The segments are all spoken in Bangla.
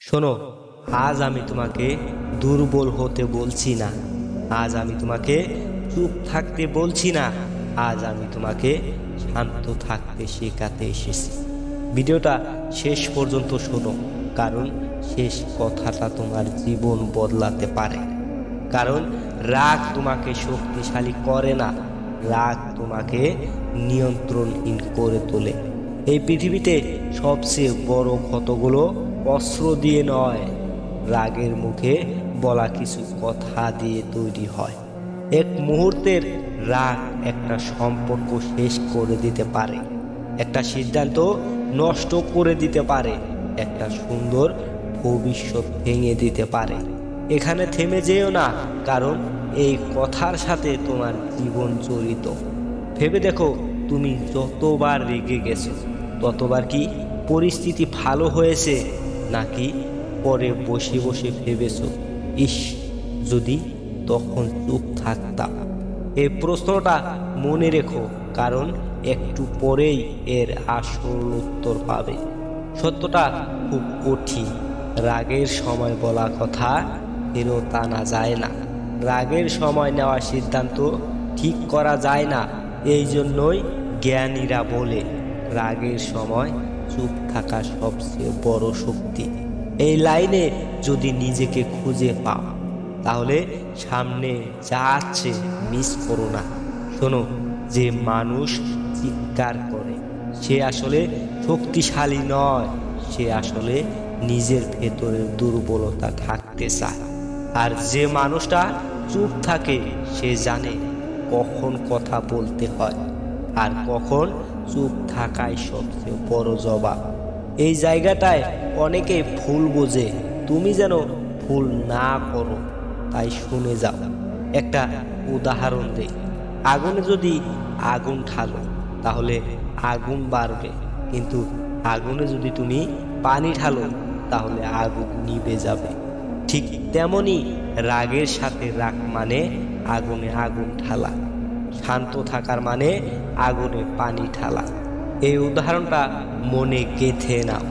শোনো, আজ আমি তোমাকে দুর্বল হতে বলছি না। আজ আমি তোমাকে চুপ থাকতে বলছি না। আজ আমি তোমাকে শান্ত থাকতে শেখাতে এসেছি। ভিডিওটা শেষ পর্যন্ত শোনো, কারণ শেষ কথাটা তোমার জীবন বদলাতে পারে। কারণ রাগ তোমাকে শক্তিশালী করে না, রাগ তোমাকে নিয়ন্ত্রণহীন করে তোলে। এই পৃথিবীতে সবচেয়ে বড় ক্ষতগুলো অস্ত্র দিয়ে নয়, রাগের মুখে বলা কিছু কথা দিয়ে তৈরি হয়। এক মুহূর্তের রাগ একটা সম্পর্ক শেষ করে দিতে পারে, একটা সিদ্ধান্ত নষ্ট করে দিতে পারে, একটা সুন্দর ভবিষ্যৎ ভেঙে দিতে পারে। এখানে থেমে যেও না, কারণ এই কথার সাথে তোমার জীবন জড়িত। ভেবে দেখো, তুমি যতবার রেগে গেছো ততবার কি পরিস্থিতি ভালো হয়েছে, নাকি পরে বসে বসে ভেবেছো ইস যদি তখন চুপ থাকতাম? এই প্রশ্নটা মনে রেখো, কারণ একটু পরেই এর আসল উত্তর পাবে। সত্যটা খুব কঠিন। রাগের সময় বলা কথা ফেরত আনা যায় না, রাগের সময় নেওয়া সিদ্ধান্ত ঠিক করা যায় না। এই জন্যই জ্ঞানীরা বলে, রাগের সময় চুপ থাকা সবচেয়ে বড় শক্তি। এই লাইনে যদি নিজেকে খুঁজে পাও, তাহলে সামনে যা আছে মিস করো না। শোনো, যে মানুষ চিৎকার করে সে আসলে শক্তিশালী নয়, সে আসলে নিজের ভেতরের দুর্বলতা ঢাকতে চায়। আর যে মানুষটা চুপ থাকে সে জানে কখন কথা বলতে হয় আর কখন চুপ থাকাই সবচেয়ে বড় জবাব। এই জায়গাটায় অনেকে ভুল বোঝে, তুমি যেন ভুল না করো, তাই শুনে যাও। একটা উদাহরণ দেই, আগুনে যদি আগুন ঢালো তাহলে আগুন বাড়বে, কিন্তু আগুনে যদি তুমি পানি ঢালো তাহলে আগুন নিভে যাবে। ঠিক তেমনি রাগের সাথে রাগ মানে আগুনে আগুন ঢালা, শান্ত থাকার মানে আগুনে পানি ঢালা। এই উদাহরণটা মনে গেঁথে নাও,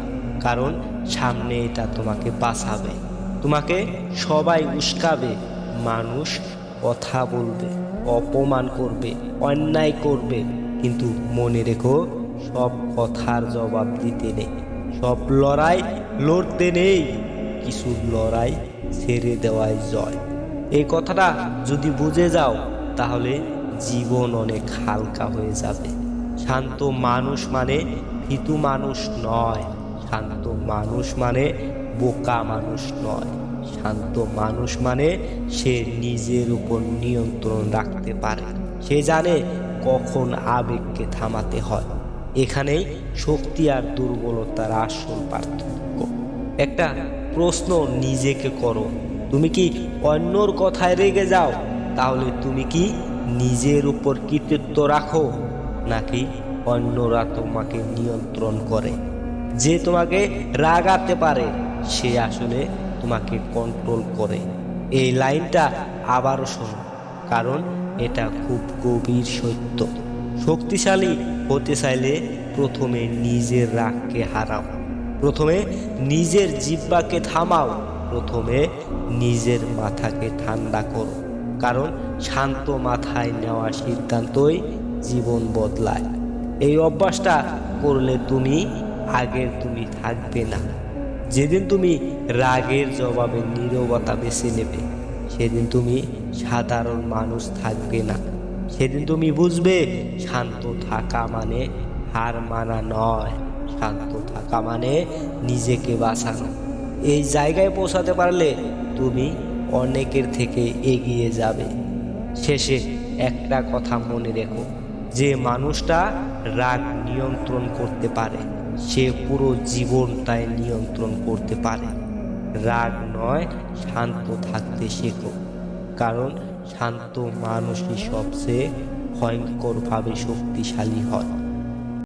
কারণ সামনে এটা তোমাকে বাঁচাবে। তোমাকে সবাই উস্কাবে, মানুষ কথা বলবে, অপমান করবে, অন্যায় করবে, কিন্তু মনে রেখো, সব কথার জবাব দিতে নেই, সব লড়াই লড়তে নেই, কিছু লড়াই ছেড়ে দেওয়াই জয়। এই কথাটা যদি বুঝে যাও, তাহলে জীবন অনেক হালকা হয়ে যাবে। শান্ত মানুষ মানে ভীতু মানুষ নয়, শান্ত মানুষ মানে বোকা মানুষ নয়, শান্ত মানুষ মানে সে নিজের উপর নিয়ন্ত্রণ রাখতে পারে, সে জানে কখন আবেগকে থামাতে হয়। এখানেই শক্তি আর দুর্বলতার আসল পার্থক্য। একটা প্রশ্ন নিজেকে করো, তুমি কি অন্যর কথায় রেগে যাও? তাহলে তুমি কি নিজের উপর কৃতিত্ব রাখো, নাকি অন্যরা তোমাকে নিয়ন্ত্রণ করে? যে তোমাকে রাগাতে পারে সে আসলে তোমাকে কন্ট্রোল করে। এই লাইনটা আবারও শোনো, কারণ এটা খুব গভীর সত্য। শক্তিশালী হতে চাইলে প্রথমে নিজের রাগকে হারাও, প্রথমে নিজের জিহ্বাকে থামাও, প্রথমে নিজের মাথাকে ঠান্ডা করো। কারণ শান্ত মাথায় নেওয়া সিদ্ধান্তই জীবন বদলায়। এই অভ্যাসটা করলে তুমি আগের তুমি থাকবে না। যেদিন তুমি রাগের জবাবে নীরবতা বেছে নেবে, সেদিন তুমি সাধারণ মানুষ থাকবে না। সেদিন তুমি বুঝবে, শান্ত থাকা মানে হার মানা নয়, শান্ত থাকা মানে নিজেকে বাঁচানো। এই জায়গায় পৌঁছাতে পারলে তুমি অনেকের থেকে এগিয়ে যাবে। শেষে একটা কথা মনে রেখো, যে মানুষটা রাগ নিয়ন্ত্রণ করতে পারে সে পুরো জীবনটাই নিয়ন্ত্রণ করতে পারে। রাগ নয়, শান্ত থাকতে শেখো, কারণ শান্ত মানুষই সবচেয়ে ভয়ঙ্করভাবে শক্তিশালী হয়।